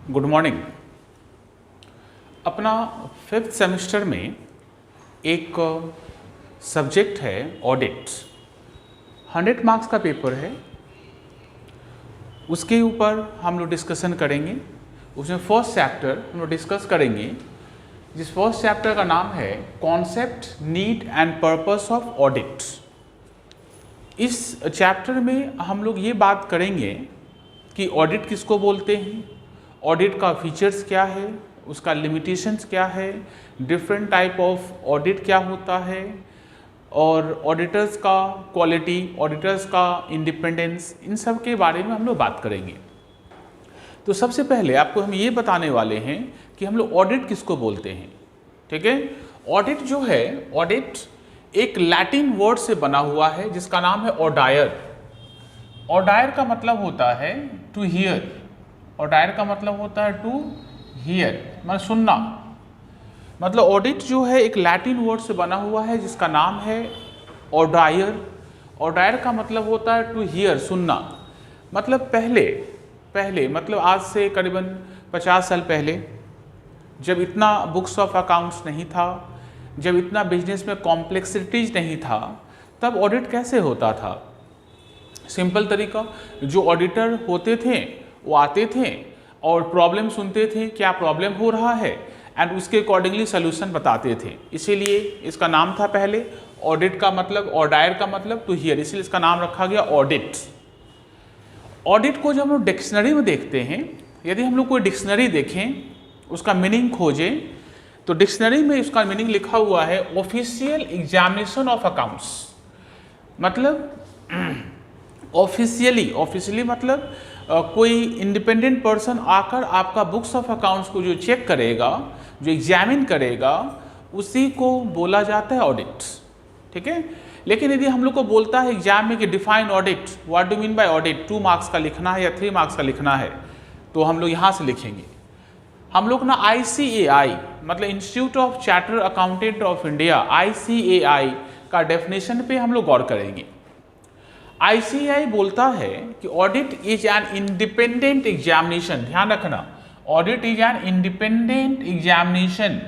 Good morning. अपना 5th semester में एक सब्जेक्ट है ऑडिट। 100 मार्क्स का पेपर है, उसके ऊपर हम लोग डिस्कशन करेंगे। उसमें फर्स्ट चैप्टर हम लोग डिस्कस करेंगे, जिस फर्स्ट चैप्टर का नाम है concept, need and purpose of audit. इस चैप्टर में हम लोग ये बात करेंगे कि ऑडिट किसको बोलते हैं, ऑडिट का फीचर्स क्या है, उसका लिमिटेशंस क्या है, डिफरेंट टाइप ऑफ ऑडिट क्या होता है, और ऑडिटर्स का क्वालिटी, ऑडिटर्स का इंडिपेंडेंस, इन सब के बारे में हम लोग बात करेंगे। तो सबसे पहले आपको हम ये बताने वाले हैं कि हम लोग ऑडिट किसको बोलते हैं। ठीक है, ऑडिट जो है, ऑडिट एक लैटिन वर्ड से बना हुआ है जिसका नाम है ऑडायर। ऑडायर का मतलब होता है टू हियर। ऑडायर का मतलब होता है टू हियर, मतलब सुनना। मतलब ऑडिट जो है एक लैटिन वर्ड से बना हुआ है जिसका नाम है ऑडायर। ऑडायर का मतलब होता है टू हियर, सुनना। मतलब पहले मतलब आज से करीबन 50 साल पहले, जब इतना बुक्स ऑफ अकाउंट्स नहीं था, जब इतना बिजनेस में कॉम्प्लेक्सिटीज नहीं था, तब ऑडिट कैसे होता था। सिंपल तरीका, जो ऑडिटर होते थे वो आते थे और प्रॉब्लम सुनते थे, क्या प्रॉब्लम हो रहा है, एंड उसके अकॉर्डिंगली सोल्यूशन बताते थे। इसीलिए इसका नाम था पहले ऑडिट का मतलब, ऑडायर का मतलब टू हियर, इसलिए इसका नाम रखा गया ऑडिट। ऑडिट को जब हम लोग डिक्शनरी में देखते हैं, यदि हम लोग कोई डिक्शनरी देखें, उसका मीनिंग खोजें, तो डिक्शनरी में उसका मीनिंग लिखा हुआ है ऑफिशियल एग्जामिनेशन ऑफ अकाउंट्स। मतलब ऑफिशियली मतलब कोई इंडिपेंडेंट पर्सन आकर आपका बुक्स ऑफ अकाउंट्स को जो चेक करेगा, जो एग्जामिन करेगा, उसी को बोला जाता है ऑडिट। ठीक है, लेकिन यदि हम लोग को बोलता है एग्जाम में कि define audit, what do mean by audit, 2 marks का लिखना है या 3 मार्क्स का लिखना है, तो हम लोग यहाँ से लिखेंगे। हम लोग ना ICAI मतलब institute of chartered accountant of India, ICAI का डेफिनेशन पे हम लोग गौर करेंगे। ICAI बोलता है कि audit is an independent examination, ध्यान रखना, audit is an independent examination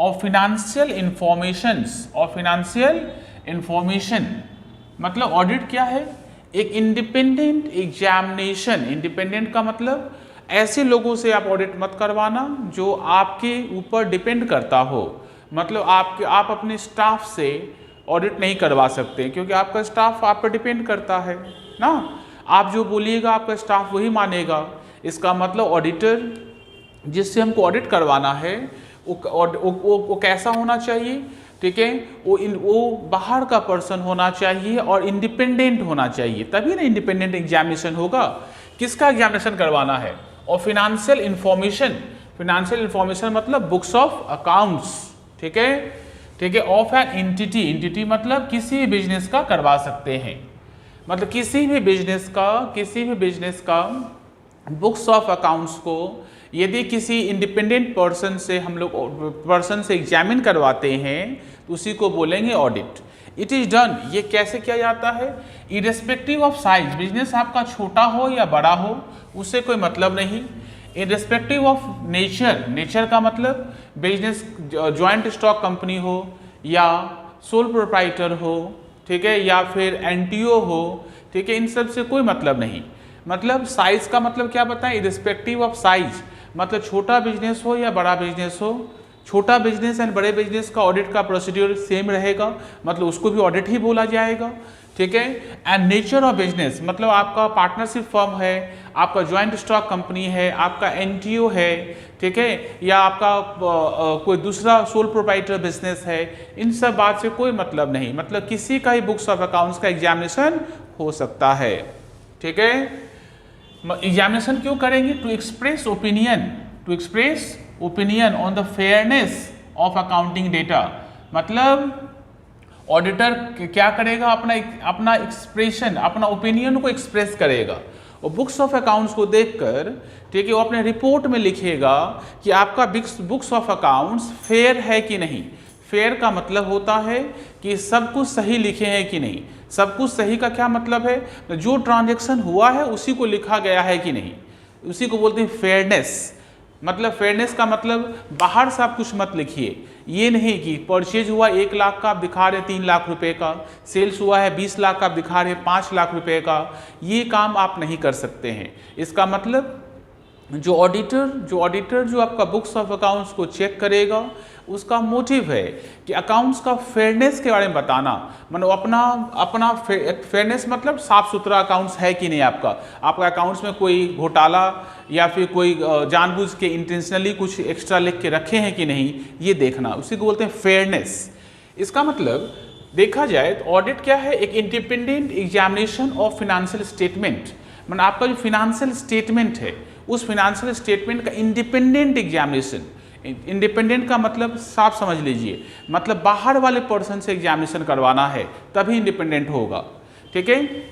of financial information. मतलब ऑडिट क्या है, एक इंडिपेंडेंट एग्जामिनेशन। इंडिपेंडेंट का मतलब ऐसे लोगों से आप ऑडिट मत करवाना जो आपके ऊपर डिपेंड करता हो। मतलब आप अपने स्टाफ से ऑडिट नहीं करवा सकते, क्योंकि आपका स्टाफ आप पर डिपेंड करता है ना। आप जो बोलिएगा आपका स्टाफ वही मानेगा। इसका मतलब ऑडिटर जिससे हमको ऑडिट करवाना है वो कैसा होना चाहिए, ठीक है, वो बाहर का पर्सन होना चाहिए और इंडिपेंडेंट होना चाहिए, तभी ना इंडिपेंडेंट एग्जामिनेशन होगा। किसका एग्जामिनेशन करवाना है, और फिनेंशियल इंफॉर्मेशन मतलब बुक्स ऑफ अकाउंट्स। ठीक है, ऑफ एन एंटिटी मतलब किसी भी बिजनेस का करवा सकते हैं। मतलब किसी भी बिजनेस का बुक्स ऑफ अकाउंट्स को यदि किसी इंडिपेंडेंट पर्सन से एग्जामिन करवाते हैं तो उसी को बोलेंगे ऑडिट। इट इज डन, ये कैसे किया जाता है, इरेस्पेक्टिव ऑफ साइज, बिजनेस आपका छोटा हो या बड़ा हो उससे कोई मतलब नहीं। इरेस्पेक्टिव ऑफ नेचर का मतलब बिजनेस जॉइंट स्टॉक कंपनी हो या सोल प्रोप्राइटर हो, ठीक है, या फिर NTO हो, ठीक है, इन सब से कोई मतलब नहीं। मतलब साइज का मतलब क्या बताएं, इरेस्पेक्टिव ऑफ साइज, मतलब छोटा बिजनेस हो या बड़ा बिजनेस हो, छोटा बिजनेस एंड बड़े बिजनेस का ऑडिट का प्रोसीड्यूर सेम रहेगा, मतलब उसको भी ऑडिट ही बोला जाएगा। ठीक है, एंड नेचर ऑफ बिजनेस मतलब आपका पार्टनरशिप फर्म है, आपका ज्वाइंट स्टॉक कंपनी है, आपका NTO है, ठीक है, या आपका कोई दूसरा सोल प्रोप्राइटर बिजनेस है, इन सब बात से कोई मतलब नहीं। मतलब किसी का ही बुक्स ऑफ अकाउंट्स का एग्जामिनेशन हो सकता है। ठीक है, एग्जामिनेशन क्यों करेंगे, to express opinion on the fairness of accounting data. मतलब ऑडिटर क्या करेगा, अपना एक्सप्रेशन, अपना ओपिनियन को एक्सप्रेस करेगा, और बुक्स ऑफ अकाउंट्स को देखकर, ठीक है, वो अपने रिपोर्ट में लिखेगा कि आपका बुक्स ऑफ अकाउंट्स फेयर है कि नहीं। फेयर का मतलब होता है कि सब कुछ सही लिखे हैं कि नहीं। सब कुछ सही का क्या मतलब है, जो ट्रांजैक्शन हुआ है उसी को लिखा गया है कि नहीं, उसी को बोलते हैं फेयरनेस। मतलब फेयरनेस का मतलब बाहर से आप कुछ मत लिखिए, ये नहीं कि परचेज हुआ 1 लाख का आप दिखा रहे 3 लाख रुपए का, सेल्स हुआ है 20 लाख का आप दिखा रहे 5 लाख रुपए का, ये काम आप नहीं कर सकते हैं। इसका मतलब जो ऑडिटर जो आपका बुक्स ऑफ अकाउंट्स को चेक करेगा, उसका मोटिव है कि अकाउंट्स का फेयरनेस के बारे में बताना, मतलब अपना फेयरनेस मतलब साफ सुथरा अकाउंट्स है कि नहीं, आपका अकाउंट्स में कोई घोटाला या फिर कोई जानबूझ के इंटेंशनली कुछ एक्स्ट्रा लिख के रखे हैं कि नहीं, ये देखना, उसी को बोलते हैं फेयरनेस। इसका मतलब देखा जाए तो ऑडिट क्या है, एक independent examination of financial statement, मतलब आपका जो फिनेंशियल स्टेटमेंट है उस फिनेंशियल स्टेटमेंट का इंडिपेंडेंट एग्जामिनेशन। इंडिपेंडेंट का मतलब साफ समझ लीजिए, मतलब बाहर वाले पर्सन से एग्जामिनेशन करवाना है तभी इंडिपेंडेंट होगा, ठीक है।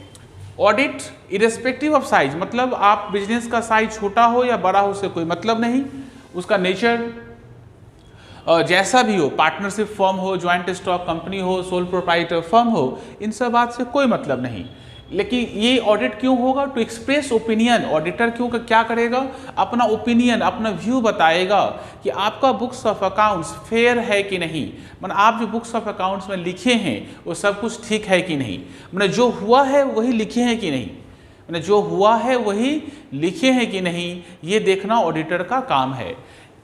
ऑडिट इरेस्पेक्टिव ऑफ साइज, मतलब आप बिजनेस का साइज छोटा हो या बड़ा हो से कोई मतलब नहीं, उसका नेचर जैसा भी हो, पार्टनरशिप फर्म हो, ज्वाइंट स्टॉक कंपनी हो, सोल प्रोप्राइटर फर्म हो, इन सब बात से कोई मतलब नहीं। लेकिन ये ऑडिट क्यों होगा, टू एक्सप्रेस ओपिनियन। ऑडिटर क्यों क्या करेगा, अपना ओपिनियन, अपना व्यू बताएगा कि आपका बुक्स ऑफ अकाउंट्स फेयर है कि नहीं, मतलब आप जो बुक्स ऑफ अकाउंट्स में लिखे हैं वो सब कुछ ठीक है कि नहीं, मतलब जो हुआ है वही लिखे हैं कि नहीं, मतलब जो हुआ है वही लिखे हैं कि नहीं, ये देखना ऑडिटर का काम है।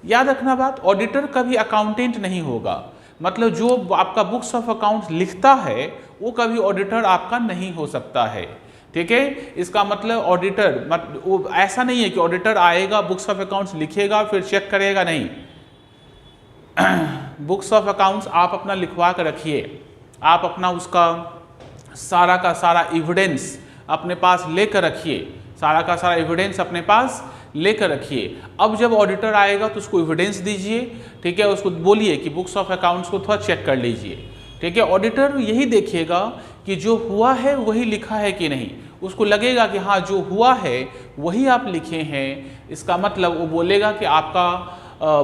याद रखना बात, ऑडिटर कभी अकाउंटेंट नहीं होगा, मतलब जो आपका बुक्स ऑफ अकाउंट्स लिखता है वो कभी ऑडिटर आपका नहीं हो सकता है, ठीक है। इसका मतलब ऑडिटर वो ऐसा नहीं है कि ऑडिटर आएगा बुक्स ऑफ अकाउंट्स लिखेगा फिर चेक करेगा, नहीं। बुक्स ऑफ अकाउंट्स आप अपना लिखवा कर रखिए, आप अपना उसका सारा का सारा एविडेंस अपने पास लेकर रखिए, सारा का सारा एविडेंस अपने पास लेकर रखिए। अब जब ऑडिटर आएगा तो उसको एविडेंस दीजिए, ठीक है, उसको बोलिए कि बुक्स ऑफ अकाउंट्स को थोड़ा चेक कर लीजिए, ठीक है। ऑडिटर यही देखेगा कि जो हुआ है वही लिखा है कि नहीं, उसको लगेगा कि हाँ जो हुआ है वही आप लिखे हैं, इसका मतलब वो बोलेगा कि आपका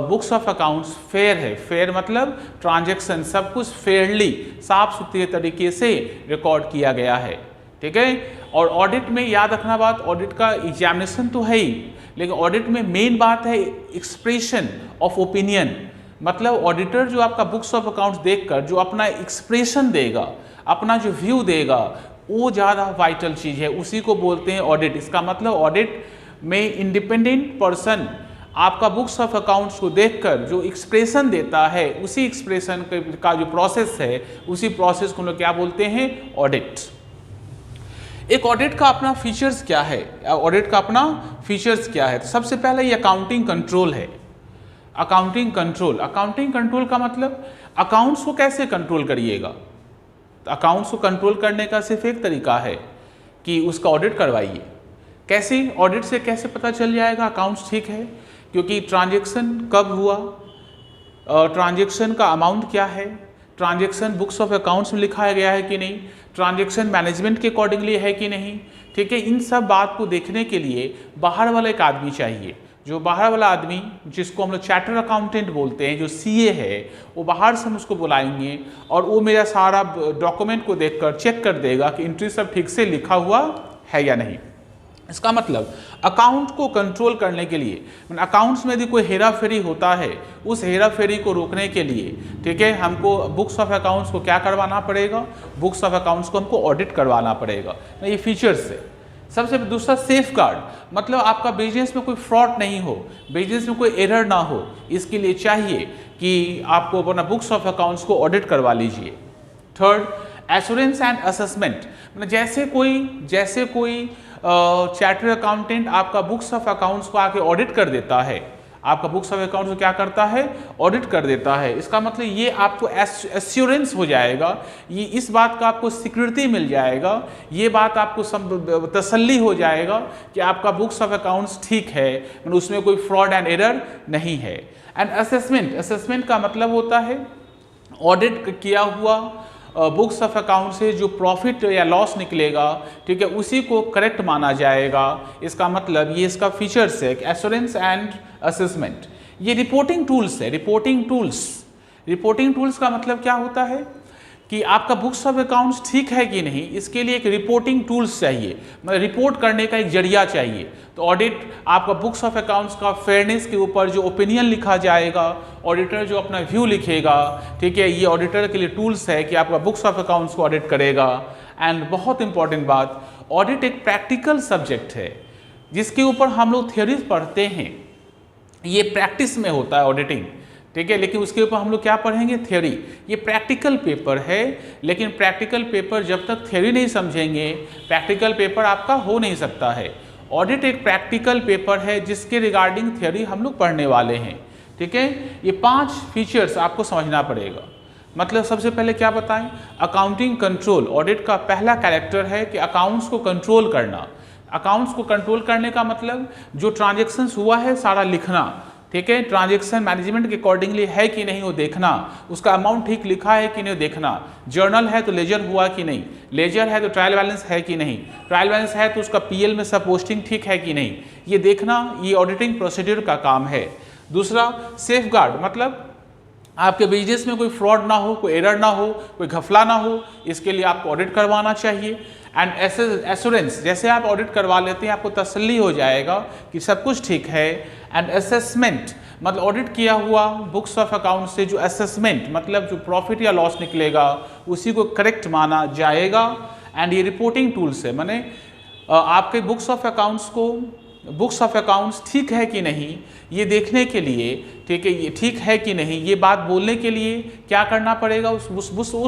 बुक्स ऑफ अकाउंट्स फेयर है। फेयर मतलब ट्रांजैक्शन सब कुछ फेयरली साफ सुथरे तरीके से रिकॉर्ड किया गया है, ठीक है। और ऑडिट में याद रखना बात, ऑडिट का एग्जामिनेशन तो है ही, लेकिन ऑडिट में मेन बात है एक्सप्रेशन ऑफ ओपिनियन, मतलब ऑडिटर जो आपका बुक्स ऑफ अकाउंट्स देखकर जो अपना एक्सप्रेशन देगा, अपना जो व्यू देगा, वो ज़्यादा वाइटल चीज़ है, उसी को बोलते हैं ऑडिट। इसका मतलब ऑडिट में इंडिपेंडेंट पर्सन आपका बुक्स ऑफ अकाउंट्स को देखकर जो एक्सप्रेशन देता है, उसी एक्सप्रेशन का जो प्रोसेस है, उसी प्रोसेस को हम लोग क्या बोलते हैं, ऑडिट। एक ऑडिट का अपना फीचर्स क्या है, ऑडिट का अपना फीचर्स क्या है, तो सबसे पहले ये अकाउंटिंग कंट्रोल है। अकाउंटिंग कंट्रोल का मतलब अकाउंट्स को कैसे कंट्रोल करिएगा, तो अकाउंट्स को कंट्रोल करने का सिर्फ एक तरीका है कि उसका ऑडिट करवाइए। कैसे ऑडिट से कैसे पता चल जाएगा अकाउंट्स ठीक है, क्योंकि ट्रांजैक्शन कब हुआ, ट्रांजैक्शन का अमाउंट क्या है, ट्रांजैक्शन बुक्स ऑफ अकाउंट्स में लिखाया गया है कि नहीं, ट्रांजैक्शन मैनेजमेंट के अकॉर्डिंगली है कि नहीं, ठीक है। इन सब बात को देखने के लिए बाहर वाला एक आदमी चाहिए, जो बाहर वाला आदमी जिसको हम लोग चार्टर अकाउंटेंट बोलते हैं, जो सीए है, वो बाहर से हम उसको बुलाएंगे और वो मेरा सारा डॉक्यूमेंट को देखकर चेक कर देगा कि एंट्री सब ठीक से लिखा हुआ है या नहीं। इसका मतलब अकाउंट को कंट्रोल करने के लिए, अकाउंट्स में यदि कोई हेरा फेरी होता है, उस हेरा फेरी को रोकने के लिए, ठीक है, हमको बुक्स ऑफ अकाउंट्स को क्या करवाना पड़ेगा, बुक्स ऑफ अकाउंट्स को हमको ऑडिट करवाना पड़ेगा। ये फीचर्स है। सबसे दूसरा सेफ गार्ड, मतलब आपका बिजनेस में कोई फ्रॉड नहीं हो, बिजनेस में कोई एरर ना हो, इसके लिए चाहिए कि आपको अपना बुक्स ऑफ अकाउंट्स को ऑडिट करवा लीजिए। थर्ड, एश्योरेंस एंड असेसमेंट, मतलब जैसे कोई चार्टर्ड अकाउंटेंट आपका बुक्स ऑफ अकाउंट्स को आके ऑडिट कर देता है, आपका बुक्स ऑफ अकाउंट्स को क्या करता है, ऑडिट कर देता है। इसका मतलब ये आपको एश्योरेंस हो जाएगा, ये इस बात का आपको सिक्योरिटी मिल जाएगा, ये बात आपको तसल्ली हो जाएगा कि आपका बुक्स ऑफ अकाउंट्स ठीक है, मतलब उसमें कोई फ्रॉड एंड एरर नहीं है। एंड असेसमेंट का मतलब होता है ऑडिट किया हुआ बुक्स ऑफ अकाउंट से जो प्रॉफिट या लॉस निकलेगा, ठीक है, उसी को करेक्ट माना जाएगा। इसका मतलब ये इसका फीचर्स है, एश्योरेंस एंड असेसमेंट। ये रिपोर्टिंग टूल्स है। रिपोर्टिंग टूल्स का मतलब क्या होता है कि आपका बुक्स ऑफ अकाउंट्स ठीक है कि नहीं, इसके लिए एक रिपोर्टिंग टूल्स चाहिए, मतलब रिपोर्ट करने का एक जरिया चाहिए। तो ऑडिट आपका बुक्स ऑफ अकाउंट्स का फेयरनेस के ऊपर जो ओपिनियन लिखा जाएगा, ऑडिटर जो अपना व्यू लिखेगा, ठीक है, ये ऑडिटर के लिए टूल्स है कि आपका बुक्स ऑफ अकाउंट्स को ऑडिट करेगा। एंड बहुत इंपॉर्टेंट बात, ऑडिट एक प्रैक्टिकल सब्जेक्ट है जिसके ऊपर हम लोग थ्योरीज पढ़ते हैं, ये प्रैक्टिस में होता है ऑडिटिंग, ठीक है, लेकिन उसके ऊपर हम लोग क्या पढ़ेंगे, थ्योरी। ये प्रैक्टिकल पेपर है, लेकिन प्रैक्टिकल पेपर जब तक थ्योरी नहीं समझेंगे, प्रैक्टिकल पेपर आपका हो नहीं सकता है। ऑडिट एक प्रैक्टिकल पेपर है जिसके रिगार्डिंग थ्योरी हम लोग पढ़ने वाले हैं, ठीक है। ये 5 फीचर्स आपको समझना पड़ेगा। मतलब सबसे पहले क्या बताएं, अकाउंटिंग कंट्रोल। ऑडिट का पहला कैरेक्टर है कि अकाउंट्स को कंट्रोल करना। अकाउंट्स को कंट्रोल करने का मतलब जो ट्रांजेक्शन्स हुआ है सारा लिखना, ठीक है, ट्रांजेक्शन मैनेजमेंट के अकॉर्डिंगली है कि नहीं वो देखना, उसका अमाउंट ठीक लिखा है कि नहीं देखना, जर्नल है तो लेजर हुआ कि नहीं, लेजर है तो ट्रायल बैलेंस है कि नहीं, ट्रायल बैलेंस है तो उसका पीएल में सब पोस्टिंग ठीक है कि नहीं, ये देखना, ये ऑडिटिंग प्रोसीड्यूर का काम है। दूसरा सेफगार्ड, मतलब आपके बिजनेस में कोई फ्रॉड ना हो, कोई एरर ना हो, कोई घपला ना हो, इसके लिए आपको ऑडिट करवाना चाहिए। एंड एश्योरेंस, जैसे आप ऑडिट करवा लेते हैं आपको तसल्ली हो जाएगा कि सब कुछ ठीक है। एंड असेसमेंट, मतलब ऑडिट किया हुआ बुक्स ऑफ अकाउंट से जो असेसमेंट, मतलब जो प्रॉफिट या लॉस निकलेगा उसी को करेक्ट माना जाएगा। एंड ये रिपोर्टिंग टूल्स है, माने आपके बुक्स ऑफ अकाउंट्स ठीक है कि नहीं ये देखने के लिए, ठीक है, ये ठीक है कि नहीं ये बात बोलने के लिए क्या करना पड़ेगा, उस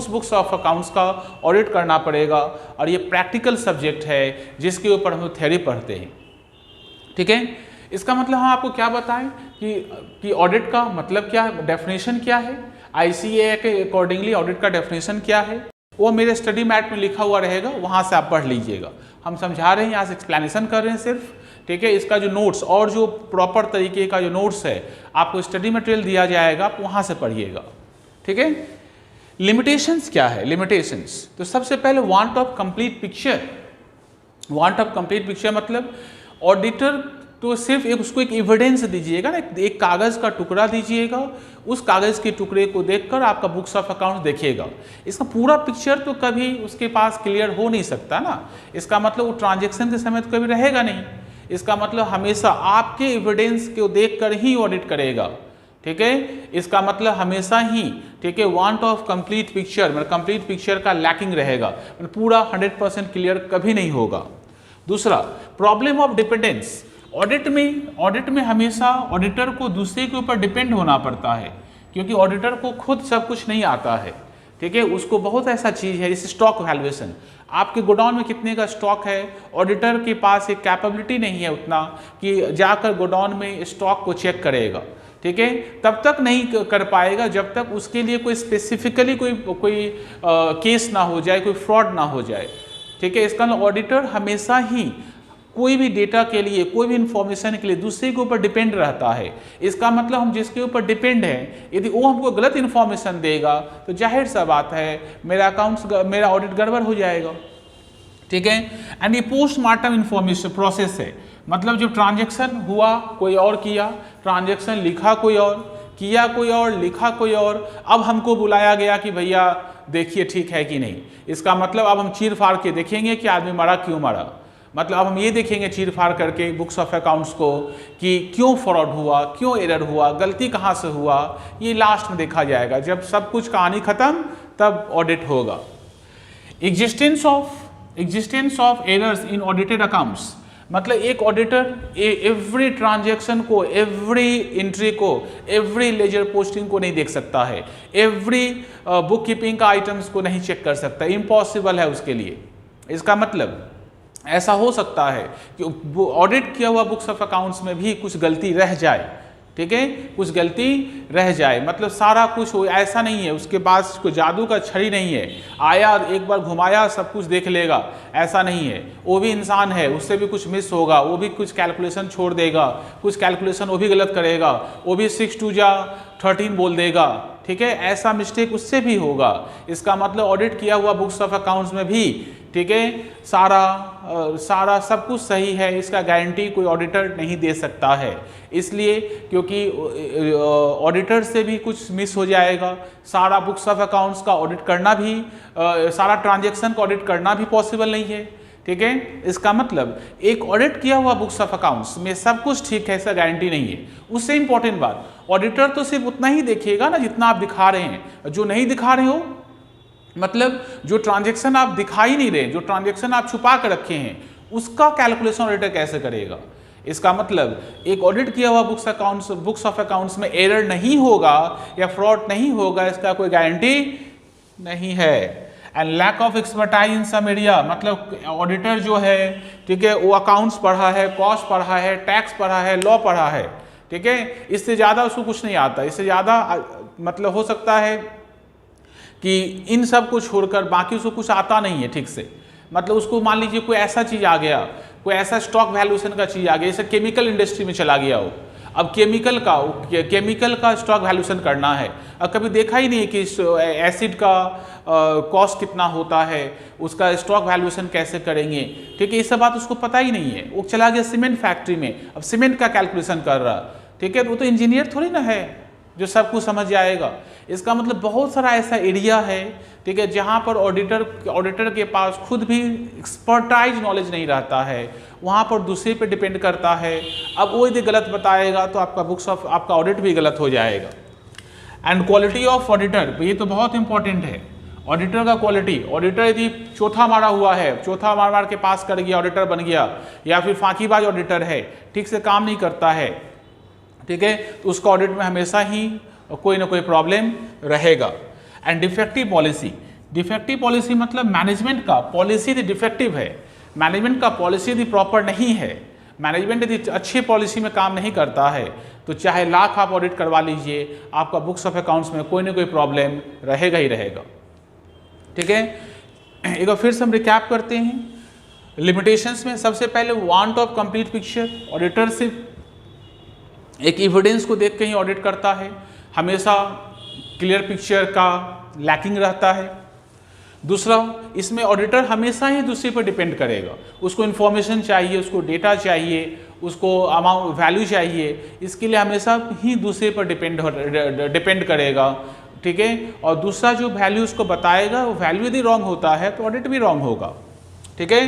बुक्स ऑफ अकाउंट्स का ऑडिट करना पड़ेगा। और ये प्रैक्टिकल सब्जेक्ट है जिसके ऊपर हम थ्योरी पढ़ते हैं, ठीक है। इसका मतलब हम आपको क्या बताएं कि ऑडिट का मतलब क्या है, डेफिनेशन क्या है, ICAI के अकॉर्डिंगली ऑडिट का डेफिनेशन क्या है, वो मेरे स्टडी मैट में लिखा हुआ रहेगा, वहाँ से आप पढ़ लीजिएगा। हम समझा रहे हैं, यहाँ से एक्सप्लेनेशन कर रहे हैं सिर्फ, ठीक है। इसका जो नोट्स और जो प्रॉपर तरीके का जो नोट्स है आपको स्टडी मटेरियल दिया जाएगा, आप वहाँ से पढ़िएगा, ठीक है। लिमिटेशंस क्या है, लिमिटेशंस, तो सबसे पहले want of complete picture. Want of complete picture मतलब ऑडिटर तो सिर्फ उसको एक एविडेंस दीजिएगा ना, एक कागज़ का टुकड़ा दीजिएगा, उस कागज़ के टुकड़े को देखकर आपका बुक्स ऑफ अकाउंट देखेगा। इसका पूरा पिक्चर तो कभी उसके पास क्लियर हो नहीं सकता ना, इसका मतलब वो ट्रांजेक्शन के समय तो कभी रहेगा नहीं, इसका मतलब हमेशा आपके एविडेंस को देखकर ही ऑडिट करेगा, ठीक है। इसका मतलब हमेशा ही, ठीक है, वांट ऑफ कंप्लीट पिक्चर, मतलब कंप्लीट पिक्चर का लैकिंग रहेगा, मतलब पूरा 100% क्लियर कभी नहीं होगा। दूसरा प्रॉब्लम ऑफ डिपेंडेंस, ऑडिट में हमेशा ऑडिटर को दूसरे के ऊपर डिपेंड होना पड़ता है, क्योंकि ऑडिटर को खुद सब कुछ नहीं आता है, ठीक है। उसको बहुत ऐसा चीज़ है जैसे स्टॉक वैल्यूएशन, आपके गोडाउन में कितने का स्टॉक है, ऑडिटर के पास एक कैपेबिलिटी नहीं है उतना कि जाकर गोडाउन में स्टॉक को चेक करेगा, ठीक है। तब तक नहीं कर पाएगा जब तक उसके लिए कोई स्पेसिफिकली कोई केस ना हो जाए, कोई फ्रॉड ना हो जाए, ठीक है। इसका ऑडिटर हमेशा ही कोई भी डेटा के लिए, कोई भी इंफॉर्मेशन के लिए दूसरे के ऊपर डिपेंड रहता है। इसका मतलब हम जिसके ऊपर डिपेंड हैं, यदि वो हमको गलत इन्फॉर्मेशन देगा तो जाहिर सा बात है मेरा ऑडिट गड़बड़ हो जाएगा, ठीक है। एंड ये पोस्टमार्टम इंफॉर्मेशन प्रोसेस है, मतलब जो ट्रांजेक्शन हुआ कोई और किया, ट्रांजेक्शन लिखा कोई और, किया कोई और, लिखा कोई और, अब हमको बुलाया गया कि भैया देखिए ठीक है कि नहीं। इसका मतलब अब हम चीर फाड़ के देखेंगे कि आदमी मरा क्यों मरा, मतलब अब हम ये देखेंगे चीर फाड़ करके बुक्स ऑफ अकाउंट्स को कि क्यों फ्रॉड हुआ, क्यों एरर हुआ, गलती कहाँ से हुआ, ये लास्ट में देखा जाएगा। जब सब कुछ कहानी खत्म तब ऑडिट होगा। Existence of errors in audited accounts, मतलब एक ऑडिटर एवरी ट्रांजेक्शन को, एवरी एंट्री को, एवरी लेजर पोस्टिंग को नहीं देख सकता है, एवरी बुक कीपिंग का आइटम्स को नहीं चेक कर सकता, इम्पॉसिबल है उसके लिए। इसका मतलब ऐसा हो सकता है कि ऑडिट किया हुआ बुक्स ऑफ अकाउंट्स में भी कुछ गलती रह जाए, ठीक है, कुछ गलती रह जाए, मतलब सारा कुछ हो, ऐसा नहीं है उसके पास कोई जादू का छड़ी नहीं है, आया एक बार घुमाया सब कुछ देख लेगा, ऐसा नहीं है। वो भी इंसान है, उससे भी कुछ मिस होगा, वो भी कुछ कैलकुलेशन छोड़ देगा, कुछ कैलकुलेशन वो भी गलत करेगा, वो भी 6 2 जा 13 बोल देगा, ठीक है, ऐसा मिस्टेक उससे भी होगा। इसका मतलब ऑडिट किया हुआ बुक्स ऑफ अकाउंट्स में भी, ठीक है, सारा सब कुछ सही है, इसका गारंटी कोई ऑडिटर नहीं दे सकता है। इसलिए क्योंकि ऑडिटर से भी कुछ मिस हो जाएगा, सारा बुक्स ऑफ अकाउंट्स का ऑडिट करना भी, सारा ट्रांजैक्शन का ऑडिट करना भी पॉसिबल नहीं है, ठीक है। इसका मतलब एक ऑडिट किया हुआ बुक्स ऑफ अकाउंट्स में सब कुछ ठीक है, ऐसा गारंटी नहीं है। उससे इंपॉर्टेंट बात, ऑडिटर तो सिर्फ उतना ही देखेगा ना जितना आप दिखा रहे हैं। जो नहीं दिखा रहे हो, मतलब जो ट्रांजैक्शन आप दिखा ही नहीं रहे, जो ट्रांजैक्शन आप छुपा कर रखे हैं, उसका कैलकुलेशन ऑडिटर कैसे करेगा। इसका मतलब एक ऑडिट किया हुआ बुक्स ऑफ अकाउंट्स में एरर नहीं होगा या फ्रॉड नहीं होगा, इसका कोई गारंटी नहीं है। And lack of expertise in some area, मतलब ऑडिटर जो है, ठीक है, वो अकाउंट्स पढ़ा है, कॉस्ट पढ़ा है, टैक्स पढ़ा है, लॉ पढ़ा है, ठीक है, इससे ज़्यादा उसको कुछ नहीं आता। इससे ज़्यादा मतलब हो सकता है कि इन सब को छोड़कर बाकी उसको कुछ आता नहीं है ठीक से। मतलब उसको मान लीजिए कोई ऐसा चीज़ आ गया, कोई ऐसा स्टॉक वैल्यूएशन का चीज़ आ गया, जैसे केमिकल इंडस्ट्री में चला गया हो, अब केमिकल का स्टॉक वैल्यूएशन करना है, अब कभी देखा ही नहीं कि एसिड का कॉस्ट कितना होता है, उसका स्टॉक वैल्यूएशन कैसे करेंगे, ठीक है, ये सब बात उसको पता ही नहीं है। वो चला गया सीमेंट फैक्ट्री में, अब सीमेंट का कैलकुलेशन कर रहा, ठीक है, वो तो इंजीनियर थोड़ी ना है जो सब कुछ समझ जाएगा। इसका मतलब बहुत सारा ऐसा एरिया है, ठीक है, जहाँ पर ऑडिटर के पास खुद भी एक्सपर्टाइज नॉलेज नहीं रहता है, वहाँ पर दूसरे पे डिपेंड करता है। अब वो यदि गलत बताएगा तो आपका ऑडिट भी गलत हो जाएगा। एंड क्वालिटी ऑफ ऑडिटर, ये तो बहुत इंपॉर्टेंट है। ऑडिटर का क्वालिटी, ऑडिटर यदि चौथा मारा हुआ है, चौथा मार के पास कर गया, ऑडिटर बन गया, या फिर फांकीबाज ऑडिटर है, ठीक से काम नहीं करता है, ठीक है, तो उसका ऑडिट में हमेशा ही कोई ना कोई प्रॉब्लम रहेगा। एंड डिफेक्टिव पॉलिसी मतलब मैनेजमेंट का पॉलिसी यदि डिफेक्टिव है, मैनेजमेंट का पॉलिसी यदि प्रॉपर नहीं है, मैनेजमेंट यदि अच्छी पॉलिसी में काम नहीं करता है, तो चाहे लाख आप ऑडिट करवा लीजिए, आपका बुक्स ऑफ अकाउंट्स में कोई ना कोई प्रॉब्लम रहेगा ही रहेगा, ठीक है। एक बार फिर से हम रिकैप करते हैं लिमिटेशंस में। सबसे पहले want of complete picture, auditor सिर्फ एक एविडेंस को देख के ही ऑडिट करता है, हमेशा क्लियर पिक्चर का लैकिंग रहता है। दूसरा, इसमें ऑडिटर हमेशा ही दूसरे पर डिपेंड करेगा, उसको इन्फॉर्मेशन चाहिए, उसको डेटा चाहिए, उसको अमाउंट वैल्यू चाहिए, इसके लिए हमेशा ही दूसरे पर डिपेंड करेगा, ठीक है। और दूसरा जो वैल्यू उसको बताएगा, वो वैल्यू यदि रॉन्ग होता है तो ऑडिट भी रॉन्ग होगा, ठीक है।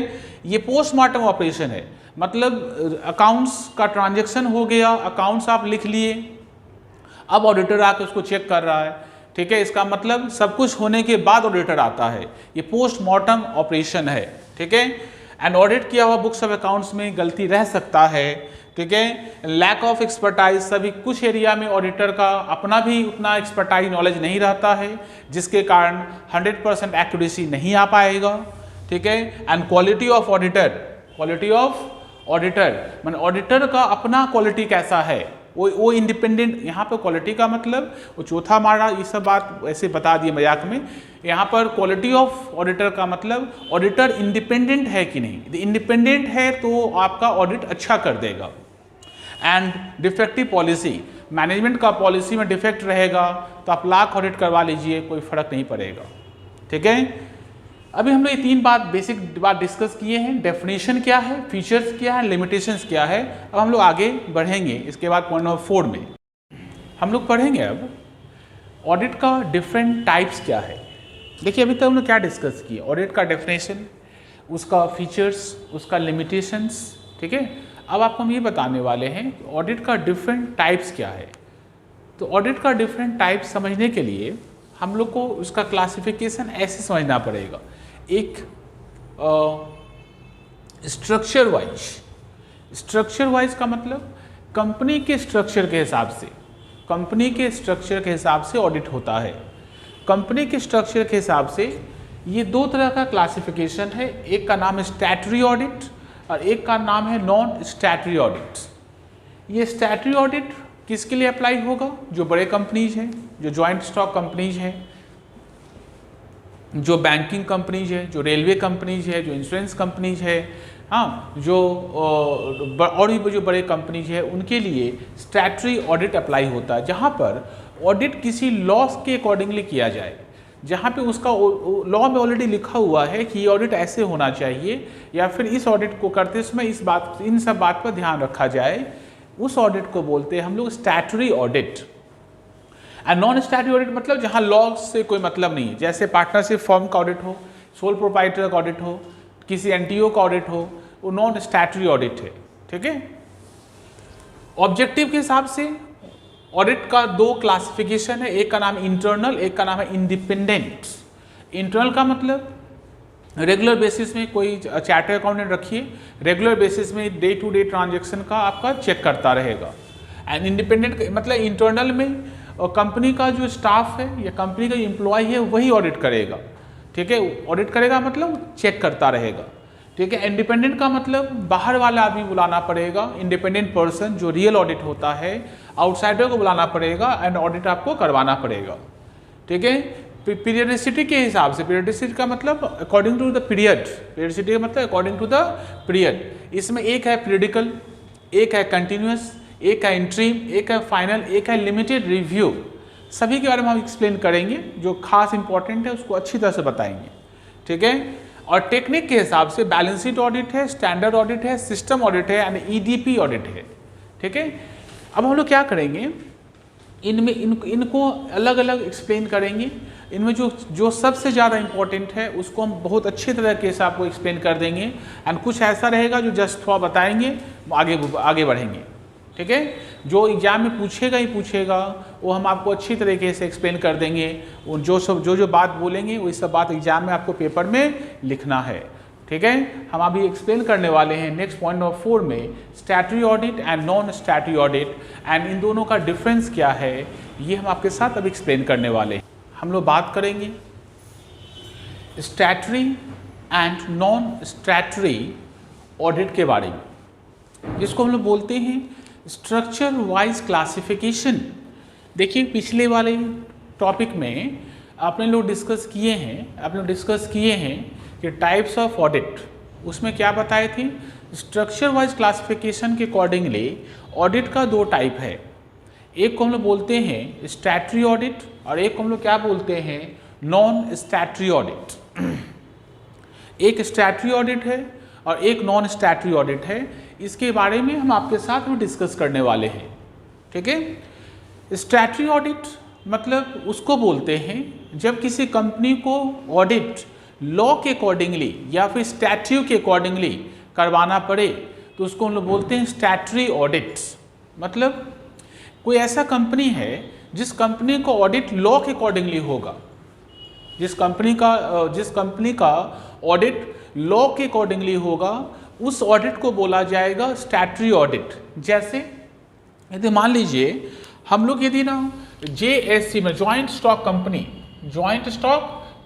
ये पोस्टमार्टम ऑपरेशन है, मतलब अकाउंट्स का ट्रांजैक्शन हो गया, अकाउंट्स आप लिख लिए, अब ऑडिटर आकर उसको चेक कर रहा है, ठीक है। इसका मतलब सब कुछ होने के बाद ऑडिटर आता है, ये पोस्टमार्टम ऑपरेशन है, ठीक है। एंड ऑडिट किया हुआ बुक्स ऑफ अकाउंट्स में गलती रह सकता है, ठीक है। लैक ऑफ एक्सपर्टाइज, सभी कुछ एरिया में ऑडिटर का अपना भी उतना एक्सपर्टाइज नॉलेज नहीं रहता है, जिसके कारण 100% एक्यूरेसी नहीं आ पाएगा, ठीक है। एंड क्वालिटी ऑफ ऑडिटर मतलब ऑडिटर का अपना क्वालिटी कैसा है, वो इंडिपेंडेंट, यहाँ पर क्वालिटी का मतलब वो चौथा मारा, ये सब बात ऐसे बता दिए मजाक में। यहाँ पर क्वालिटी ऑफ ऑडिटर का मतलब ऑडिटर इंडिपेंडेंट है कि नहीं, यदि इंडिपेंडेंट है तो आपका ऑडिट अच्छा कर देगा। एंड डिफेक्टिव पॉलिसी, मैनेजमेंट का पॉलिसी में डिफेक्ट रहेगा तो आप लाख ऑडिट करवा लीजिए, कोई फर्क नहीं पड़ेगा, ठीक है। अभी हम लोग ये बेसिक बात डिस्कस किए हैं, डेफिनेशन क्या है, फीचर्स क्या है, लिमिटेशंस क्या है। अब हम लोग आगे बढ़ेंगे, इसके बाद पॉइंट नंबर 4 में हम लोग पढ़ेंगे अब ऑडिट का डिफरेंट टाइप्स क्या है। देखिए अभी तक हम लोग क्या डिस्कस किए, ऑडिट का डेफिनेशन, उसका फीचर्स, उसका लिमिटेशंस, ठीक है। अब आपको हम ये बताने वाले हैं ऑडिट का डिफरेंट टाइप्स क्या है। तो ऑडिट का डिफरेंट टाइप्स समझने के लिए हम लोग को उसका क्लासिफिकेशन ऐसे समझना पड़ेगा, एक स्ट्रक्चर वाइज का मतलब कंपनी के स्ट्रक्चर के हिसाब से ऑडिट होता है। कंपनी के स्ट्रक्चर के हिसाब से ये दो तरह का क्लासिफिकेशन है, एक का नाम है स्टैट्यूटरी ऑडिट और एक का नाम है नॉन स्टैट्यूटरी ऑडिट। ये स्टैट्यूटरी ऑडिट किसके लिए अप्लाई होगा, जो बड़े कंपनीज हैं, जो जॉइंट स्टॉक कंपनीज हैं, जो बैंकिंग कंपनीज है, जो रेलवे कंपनीज है, जो इंश्योरेंस कंपनीज है, हाँ, जो और भी जो बड़े कंपनीज है, उनके लिए स्टैट्यूटरी ऑडिट अप्लाई होता है, जहाँ पर ऑडिट किसी लॉ के अकॉर्डिंगली किया जाए, जहाँ पे उसका लॉ में ऑलरेडी लिखा हुआ है कि ये ऑडिट ऐसे होना चाहिए, या फिर इस ऑडिट को करते समय इन सब बात पर ध्यान रखा जाए, उस ऑडिट को बोलते हैं हम लोग statutory audit. And non statutory audit मतलब जहाँ लॉ से कोई मतलब नहीं है, जैसे पार्टनरशिप फर्म का ऑडिट हो, सोल प्रोप्राइटर का ऑडिट हो, किसी एनटीओ का ऑडिट हो, वो नॉन स्टैट्यूटरी ऑडिट है। ठीक है। ऑब्जेक्टिव के हिसाब से ऑडिट का 2 क्लासिफिकेशन है, एक का नाम इंटरनल, एक का नाम है इंडिपेंडेंट। इंटरनल का मतलब रेगुलर बेसिस में कोई चार्टर्ड अकाउंटेंट रखिए, रेगुलर बेसिस में डे टू डे ट्रांजैक्शन का आपका चेक करता रहेगा। एंड इंडिपेंडेंट मतलब इंटरनल में कंपनी का जो स्टाफ है या कंपनी का एम्प्लॉय है वही ऑडिट करेगा। ठीक है, ऑडिट करेगा मतलब चेक करता रहेगा। ठीक है। इंडिपेंडेंट का मतलब बाहर वाला आदमी बुलाना पड़ेगा, इंडिपेंडेंट पर्सन जो रियल ऑडिट होता है, आउटसाइडर को बुलाना पड़ेगा एंड ऑडिट आपको करवाना पड़ेगा। ठीक है। पीरियडिसिटी के हिसाब से, पीरियडिसिटी का मतलब according to the period, periodicity का मतलब अकॉर्डिंग टू द पीरियड। इसमें एक है पीरियडिकल, एक है कंटिन्यूस, एक है इंट्रीम, एक है फाइनल, एक है लिमिटेड रिव्यू। सभी के बारे में हम एक्सप्लेन करेंगे, जो खास इंपॉर्टेंट है उसको अच्छी तरह से बताएंगे। ठीक है। और टेक्निक के हिसाब से बैलेंस शीट ऑडिट है, स्टैंडर्ड ऑडिट है, सिस्टम ऑडिट है एंड ईडीपी ऑडिट है। ठीक है। अब हम लोग क्या करेंगे, इनमें इनको अलग अलग एक्सप्लेन करेंगे। इनमें जो सबसे ज़्यादा इंपॉर्टेंट है उसको हम बहुत अच्छे तरीके से आपको एक्सप्लेन कर देंगे, एंड कुछ ऐसा रहेगा जो जस्ट थोड़ा बताएंगे, आगे बढ़ेंगे। ठीक है। जो एग्जाम में पूछेगा ही पूछेगा वो हम आपको अच्छी तरीके से एक्सप्लेन कर देंगे। जो बात बोलेंगे वही सब बात एग्जाम में आपको पेपर में लिखना है। ठीक है। हम अभी एक्सप्लेन करने वाले हैं नेक्स्ट पॉइंट नंबर 4 में statutory audit and non statutory audit, and in दोनों का डिफरेंस क्या है ये हम आपके साथ अब एक्सप्लेन करने वाले हैं। हम लोग बात करेंगे statutory and non statutory audit के बारे में, जिसको हम लोग बोलते हैं स्ट्रक्चर वाइज क्लासिफिकेशन। देखिए पिछले वाले टॉपिक में आपने लोग डिस्कस किए हैं कि टाइप्स ऑफ ऑडिट, उसमें क्या बताए थे, स्ट्रक्चर वाइज क्लासिफिकेशन के अकॉर्डिंगली ऑडिट का 2 टाइप है। एक को हम लोग बोलते हैं स्टैट्यूटरी ऑडिट और एक को हम लोग क्या बोलते हैं, नॉन स्टैट्यूटरी ऑडिट। एक स्टैट्यूटरी ऑडिट है और एक नॉन स्टैट्यूटरी ऑडिट है। इसके बारे में हम आपके साथ में डिस्कस करने वाले हैं। ठीक है। स्टैट्यूटरी ऑडिट मतलब उसको बोलते हैं जब किसी कंपनी को ऑडिट लॉ के अकॉर्डिंगली या फिर स्टैट्यूट के अकॉर्डिंगली करवाना पड़े तो उसको हम लोग बोलते हैं स्टैट्यूटरी ऑडिट। मतलब कोई ऐसा कंपनी है जिस कंपनी को ऑडिट लॉ के अकॉर्डिंगली होगा, जिस कंपनी का ऑडिट लॉ के अकॉर्डिंगली होगा, उस ऑडिट को बोला जाएगा स्टैट्यूटरी ऑडिट। जैसे यदि मान लीजिए हम लोग यदि ना JSC में जॉइंट स्टॉक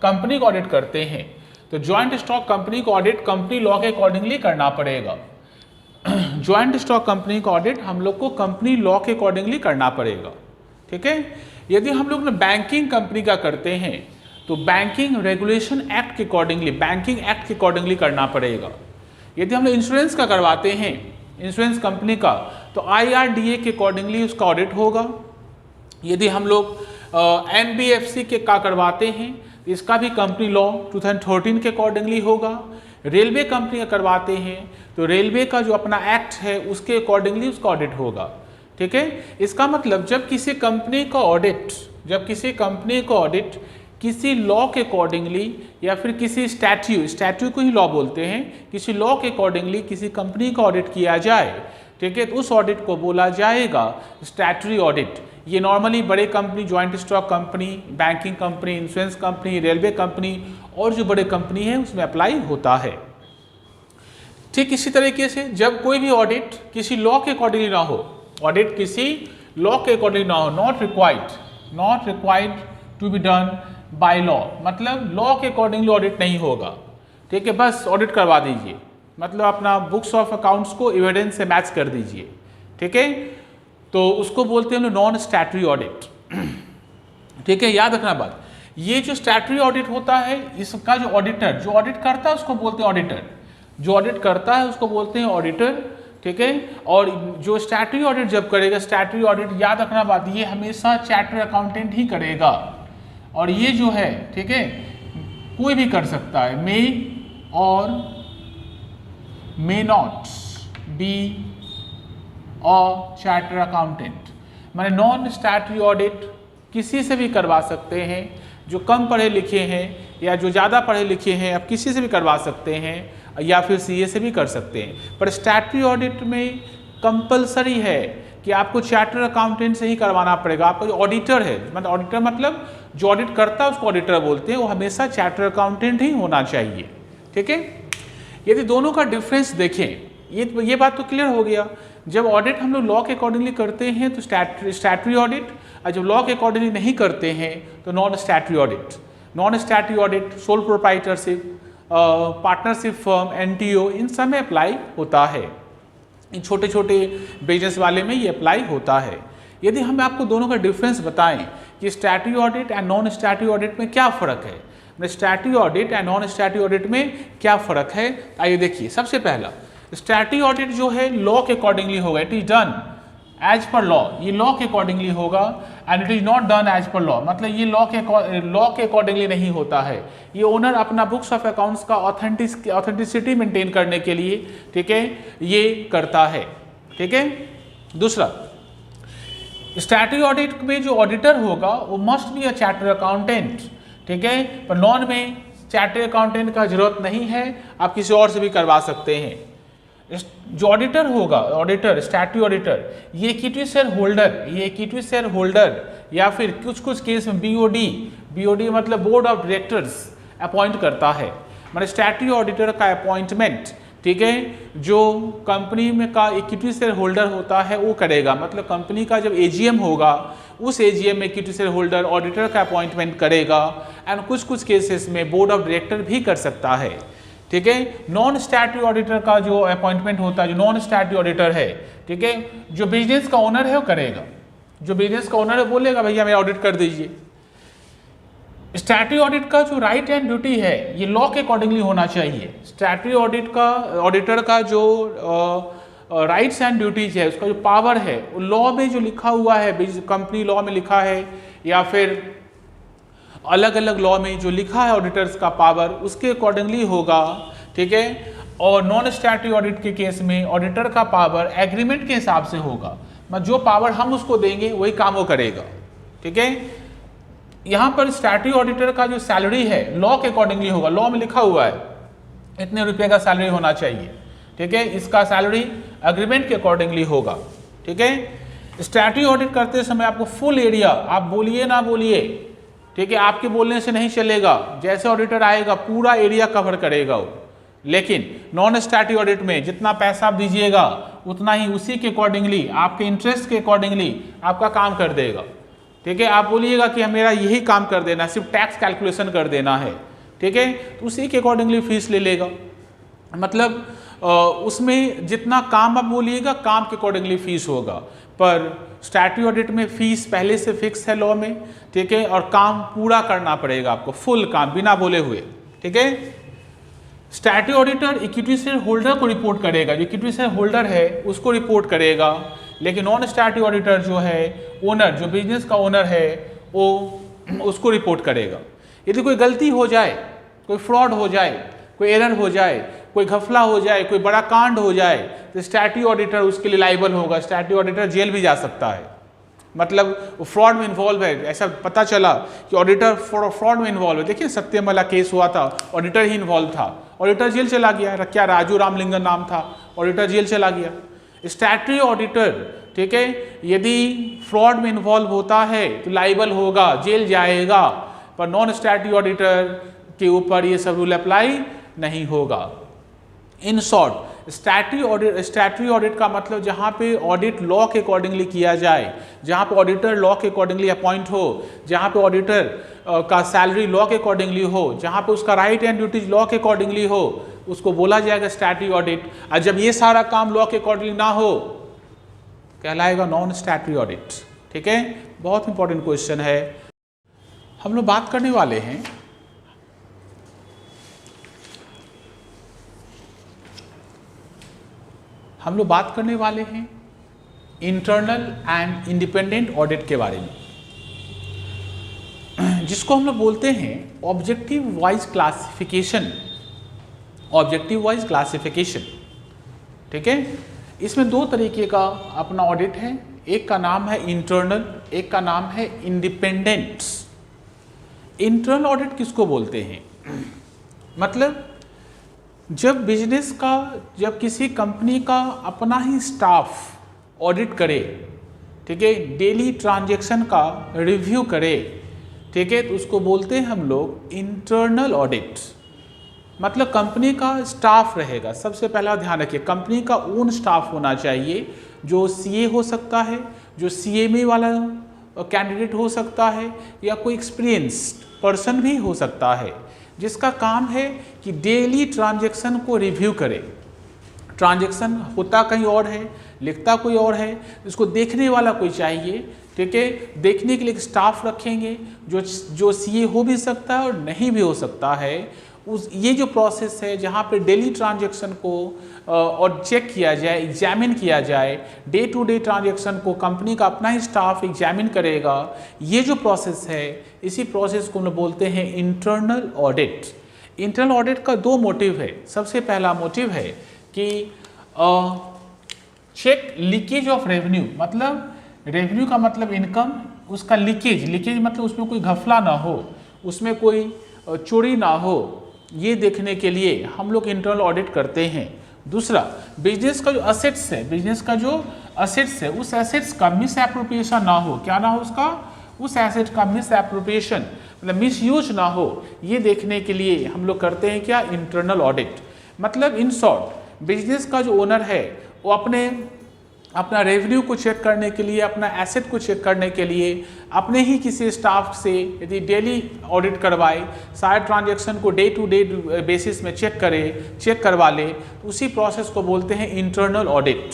कंपनी को ऑडिट करते हैं तो जॉइंट स्टॉक कंपनी को ऑडिट कंपनी लॉ के अकॉर्डिंगली करना पड़ेगा। जॉइंट स्टॉक कंपनी का ऑडिट हम लोग को कंपनी लॉ के अकॉर्डिंगली करना पड़ेगा। ठीक है। यदि हम लोग ना बैंकिंग कंपनी का करते हैं तो बैंकिंग रेगुलेशन एक्ट के अकॉर्डिंगली, बैंकिंग एक्ट के अकॉर्डिंगली करना पड़ेगा। यदि हम लोग इंश्योरेंस का करवाते हैं, इंश्योरेंस कंपनी का, तो IRDA के अकॉर्डिंगली उसका ऑडिट होगा। यदि हम लोग NBFC के का करवाते हैं तो इसका भी कंपनी लॉ 2013 के अकॉर्डिंगली होगा। रेलवे कंपनी का करवाते हैं तो रेलवे का जो अपना एक्ट है उसके अकॉर्डिंगली उसका ऑडिट होगा। ठीक है। इसका मतलब जब किसी कंपनी का ऑडिट किसी लॉ के अकॉर्डिंगली या फिर किसी स्टैट्यूट को ही लॉ बोलते हैं, किसी लॉ के अकॉर्डिंगली किसी कंपनी का ऑडिट किया जाए, ठीक है, तो उस ऑडिट को बोला जाएगा स्टैट्यूटरी ऑडिट। ये नॉर्मली बड़े company, joint stock company, banking company, insurance company, railway company और जो बड़े कंपनी है उसमें अप्लाई होता है। ठीक इसी तरीके से जब कोई भी ऑडिट किसी लॉ के अकॉर्डिंगली ना हो, ऑडिट किसी लॉ के अकॉर्डिंगली ना हो, not required to be done by law, मतलब लॉ के अकॉर्डिंगली ऑडिट नहीं होगा। ठीक है, बस ऑडिट करवा दीजिए, मतलब अपना बुक्स ऑफ अकाउंट्स को एविडेंस से मैच कर दीजिए। ठीक है, तो उसको बोलते हैं नॉन स्टैट्यूटरी ऑडिट। ठीक है, याद रखना बात, ये जो स्टैट्यूटरी ऑडिट होता है इसका जो ऑडिटर जो ऑडिट करता है उसको बोलते हैं ऑडिटर, जो ऑडिट करता है उसको बोलते हैं ऑडिटर। ठीक है। और जो स्टैट्यूटरी ऑडिट जब करेगा, स्टैट्यूटरी ऑडिट याद रखना बात, ये हमेशा चार्टर्ड अकाउंटेंट ही करेगा। और ये जो है, ठीक है, कोई भी कर सकता है, मे और may not be a chartered accountant. माने नॉन स्टैट्यूटरी ऑडिट किसी से भी करवा सकते हैं, जो कम पढ़े लिखे हैं या जो ज़्यादा पढ़े लिखे हैं, आप किसी से भी करवा सकते हैं, या फिर सीए से भी कर सकते हैं। पर स्टैट्यूटरी ऑडिट में कंपलसरी है कि आपको चार्टर्ड अकाउंटेंट से ही करवाना पड़ेगा। आपका जो ऑडिटर है, मतलब ऑडिटर मतलब जो ऑडिट करता है उसको ऑडिटर बोलते हैं, वो हमेशा चार्टर्ड अकाउंटेंट ही होना चाहिए, ठीक है। यदि दोनों का डिफरेंस देखें, ये बात तो क्लियर हो गया। जब ऑडिट हम लोग लॉ के अकॉर्डिंगली करते हैं तो स्टैट्यूटरी ऑडिट, और जब लॉ के अकॉर्डिंगली नहीं करते हैं तो non statutory audit. Non statutory audit sole proprietorship, partnership firm, NGO, इन सब में अप्लाई होता है। इन छोटे छोटे बिजनेस वाले में ये अप्लाई होता है। यदि हम आपको दोनों का डिफरेंस बताएं कि statutory audit and non statutory audit में क्या फ़र्क है, statutory audit and non statutory audit में क्या फ़र्क है, आइए देखिए। सबसे पहला, स्टैट्यूटरी ऑडिट जो है लॉ के अकॉर्डिंगली होगा, it is done as per law, ये लॉ के अकॉर्डिंगली होगा, and it is not done as per law, मतलब ये लॉ के अकॉर्डिंगली नहीं होता है। ये ओनर अपना बुक्स ऑफ अकाउंट्स का ऑथेंटिसिटी मेंटेन करने के लिए, ठीक है, ये करता है, ठीक है। दूसरा, स्टैट्यूटरी ऑडिट में जो ऑडिटर होगा वो must be a chartered accountant, ठीक है। पर नॉन में चार्टर्ड अकाउंटेंट का जरूरत नहीं है, आप किसी और से भी करवा सकते हैं। जो ऑडिटर होगा, ऑडिटर, स्टैट्यूटरी ऑडिटर, ये इक्विटी शेयर होल्डर, या फिर कुछ केस में बीओडी मतलब बोर्ड ऑफ डायरेक्टर्स अपॉइंट करता है। मतलब स्टैट्यूटरी ऑडिटर का अपॉइंटमेंट, ठीक है, जो कंपनी में का इक्विटी शेयर होल्डर होता है वो करेगा। मतलब कंपनी का जब एजीएम होगा, उस एजीएम में इक्विटी शेयर होल्डर ऑडिटर का अपॉइंटमेंट करेगा, एंड कुछ केसेस में बोर्ड ऑफ डायरेक्टर भी कर सकता है, ठीक है। नॉन स्टैट्यूटरी ऑडिटर का जो अपॉइंटमेंट होता है, जो नॉन स्टैट्यूटरी ऑडिटर है, ठीक है, जो बिजनेस का ओनर है वो करेगा। जो बिजनेस का ओनर है बोलेगा भैया मेरा ऑडिट कर दीजिए। स्टैट्यूटरी ऑडिट का जो राइट एंड ड्यूटी है ये लॉ के अकॉर्डिंगली होना चाहिए। स्टैट्यूटरी ऑडिट का ऑडिटर का जो राइट्स एंड ड्यूटीज है, उसका जो पावर है वो लॉ में जो लिखा हुआ है, कंपनी लॉ में लिखा है या फिर अलग अलग लॉ में जो लिखा है ऑडिटर्स का पावर, उसके अकॉर्डिंगली होगा, ठीक है। और नॉन स्टैट्यूटरी ऑडिट के केस में ऑडिटर का पावर एग्रीमेंट के हिसाब से होगा, मतलब जो पावर हम उसको देंगे वही काम वो करेगा, ठीक है। यहाँ पर स्टैट्यूटरी ऑडिटर का जो सैलरी है लॉ के अकॉर्डिंगली होगा, लॉ में लिखा हुआ है इतने रुपये का सैलरी होना चाहिए, ठीक है। इसका सैलरी एग्रीमेंट के अकॉर्डिंगली होगा, ठीक है। स्टैट्यूटरी ऑडिट करते समय आपको फुल एरिया, आप बोलिए ना बोलिए, ठीक है, आपके बोलने से नहीं चलेगा, जैसे ऑडिटर आएगा पूरा एरिया कवर करेगा वो। लेकिन नॉन स्टैट्यूटरी ऑडिट में जितना पैसा आप दीजिएगा उतना ही उसी के अकॉर्डिंगली, आपके इंटरेस्ट के अकॉर्डिंगली आपका काम कर देगा, ठीक है। आप बोलिएगा कि मेरा यही काम कर देना, सिर्फ टैक्स कैलकुलेशन कर देना है, ठीक है, तो उसी के अकॉर्डिंगली फीस ले लेगा। मतलब उसमें जितना काम आप बोलिएगा काम के अकॉर्डिंगली फीस होगा। पर स्टैट्यूटरी ऑडिट में फीस पहले से फिक्स है लॉ में, ठीक है, और काम पूरा करना पड़ेगा आपको, फुल काम बिना बोले हुए, ठीक है। Statutory auditor equity share holder को रिपोर्ट करेगा, जो इक्विटी शेयर होल्डर है उसको रिपोर्ट करेगा। लेकिन नॉन स्टैट्यूटरी ऑडिटर जो है ओनर, जो बिजनेस का ओनर है वो उसको रिपोर्ट करेगा। यदि कोई गलती हो जाए, कोई फ्रॉड हो जाए, कोई एरर हो जाए, कोई घपला हो जाए, कोई बड़ा कांड हो जाए, तो स्टैट्यूटरी ऑडिटर उसके लिए लाइबल होगा। स्टैट्यूटरी ऑडिटर जेल भी जा सकता है, मतलब वो फ्रॉड में इन्वॉल्व है, ऐसा पता चला कि ऑडिटर फ्रॉड में इन्वॉल्व है। देखिए सत्यम वाला केस हुआ था, ऑडिटर ही इन्वॉल्व था, ऑडिटर जेल चला गया। क्या राजू रामलिंगन नाम था, ऑडिटर जेल चला गया। स्टैट्यूटरी ऑडिटर, ठीक है, यदि फ्रॉड में इन्वॉल्व होता है तो लाइबल होगा, जेल जाएगा। पर नॉन स्टैट्यूटरी ऑडिटर के ऊपर ये सब रूल अप्लाई नहीं होगा। इन शॉर्ट, स्टैट्यूटरी ऑडिट का मतलब जहाँ पे ऑडिट लॉ के अकॉर्डिंगली किया जाए, जहाँ पे ऑडिटर लॉ के अकॉर्डिंगली अपॉइंट हो, जहाँ पे ऑडिटर का सैलरी लॉ के अकॉर्डिंगली हो, जहाँ पे उसका राइट एंड ड्यूटीज लॉ के अकॉर्डिंगली हो, उसको बोला जाएगा स्टैट्यूटरी ऑडिट। और जब ये सारा काम लॉ के अकॉर्डिंगली ना हो, कहलाएगा नॉन स्टैट्यूटरी ऑडिट, ठीक है। बहुत इंपॉर्टेंट क्वेश्चन है। हम लोग बात करने वाले हैं हम लोग बात करने वाले हैं इंटरनल एंड इंडिपेंडेंट ऑडिट के बारे में, जिसको हम लोग बोलते हैं objective wise classification. Objective wise classification, ठीक है। इसमें दो तरीके का अपना ऑडिट है, एक का नाम है इंटरनल, एक का नाम है इंडिपेंडेंट। इंटरनल ऑडिट किसको बोलते हैं? मतलब जब बिजनेस का, जब किसी कंपनी का अपना ही स्टाफ ऑडिट करे, ठीक है, डेली ट्रांजैक्शन का रिव्यू करे, ठीक है, तो उसको बोलते हैं हम लोग इंटरनल ऑडिट। मतलब कंपनी का स्टाफ रहेगा, सबसे पहला ध्यान रखिए कंपनी का ओन स्टाफ होना चाहिए, जो सीए हो सकता है, जो सीएमए वाला कैंडिडेट हो सकता है, या कोई एक्सपीरियंस्ड पर्सन भी हो सकता है, जिसका काम है कि डेली ट्रांजैक्शन को रिव्यू करे। ट्रांजैक्शन होता कहीं और है, लिखता कोई और है, इसको देखने वाला कोई चाहिए, ठीक है। देखने के लिए एक स्टाफ रखेंगे जो सीए हो भी सकता है और नहीं भी हो सकता है। ये जो प्रोसेस है जहाँ पे डेली ट्रांजैक्शन को और चेक किया जाए, एग्जामिन किया जाए, डे टू डे ट्रांजैक्शन को कंपनी का अपना ही स्टाफ एग्जामिन करेगा, ये जो प्रोसेस है, इसी प्रोसेस को हम बोलते हैं इंटरनल ऑडिट। इंटरनल ऑडिट का दो मोटिव है। सबसे पहला मोटिव है कि चेक लीकेज ऑफ रेवेन्यू, मतलब रेवेन्यू का मतलब इनकम, उसका लीकेज मतलब उसमें कोई घपला ना हो, उसमें कोई चोरी ना हो, ये देखने के लिए हम लोग इंटरनल ऑडिट करते हैं। दूसरा, बिजनेस का जो असेट्स है, बिजनेस का जो असेट्स है, उस एसेट्स का मिस एप्रोप्रिएशन ना हो। क्या ना हो उसका? उस एसेट का मिस एप्रोप्रिएशन, मतलब मिस यूज ना हो, ये देखने के लिए हम लोग करते हैं क्या? Internal audit. मतलब इन शॉर्ट, बिजनेस का जो ओनर है वो अपना रेवेन्यू को चेक करने के लिए, अपना एसेट को चेक करने के लिए अपने ही किसी स्टाफ से यदि डेली ऑडिट करवाए, सारे ट्रांजैक्शन को डे टू डे बेसिस में चेक करवा ले, तो उसी प्रोसेस को बोलते हैं इंटरनल ऑडिट,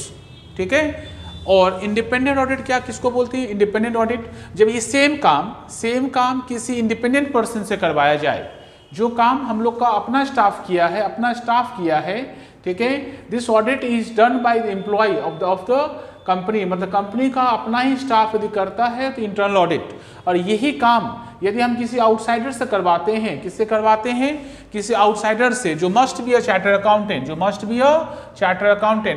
ठीक है। और इंडिपेंडेंट ऑडिट क्या, किसको बोलते हैं? इंडिपेंडेंट ऑडिट जब ये सेम काम किसी इंडिपेंडेंट पर्सन से करवाया जाए, जो काम हम लोग का अपना स्टाफ किया है, ठीक है। This audit is done by the employ of the company, मतलब कंपनी का अपना ही स्टाफ यदि करता है तो इंटरनल ऑडिट। और यही काम यदि हम किसी आउटसाइडर से करवाते हैं, किससे करवाते हैं? किसी आउटसाइडर से, जो must be a chartered accountant,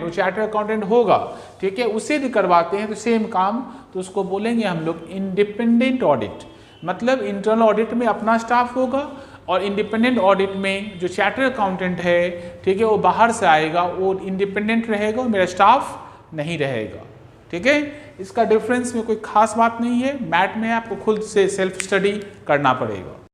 वो चार्टर्ड अकाउंटेंट होगा, ठीक है, उसे भी करवाते हैं तो सेम काम, तो उसको बोलेंगे हम लोग इंडिपेंडेंट ऑडिट। मतलब इंटरनल ऑडिट में अपना स्टाफ होगा और इंडिपेंडेंट ऑडिट में जो चार्टर्ड अकाउंटेंट है, ठीक है, वो बाहर से आएगा, वो इंडिपेंडेंट रहेगा, मेरा स्टाफ नहीं रहेगा, ठीक है। इसका डिफरेंस में कोई खास बात नहीं है, मैथ में आपको खुद से सेल्फ स्टडी करना पड़ेगा।